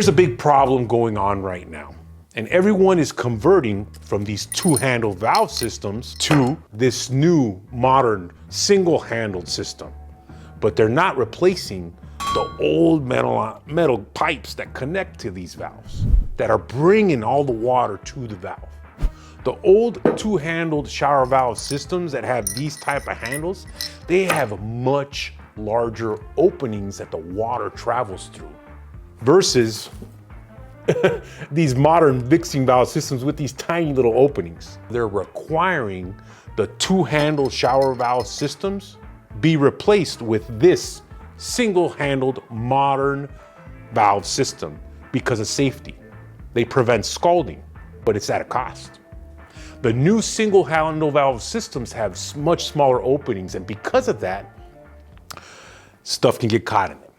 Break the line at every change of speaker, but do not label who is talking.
There's a big problem going on right now, and everyone is converting from these two-handle valve systems to this new modern single-handled system. But they're not replacing the old metal pipes that connect to these valves, that are bringing all the water to the valve. The old two-handled shower valve systems that have these type of handles, they have much larger openings that the water travels through, versus these modern mixing valve systems with these tiny little openings. They're requiring the two-handled shower valve systems be replaced with this single-handled modern valve system because of safety. They prevent scalding, but it's at a cost. The new single-handle valve systems have much smaller openings, and because of that, stuff can get caught in it.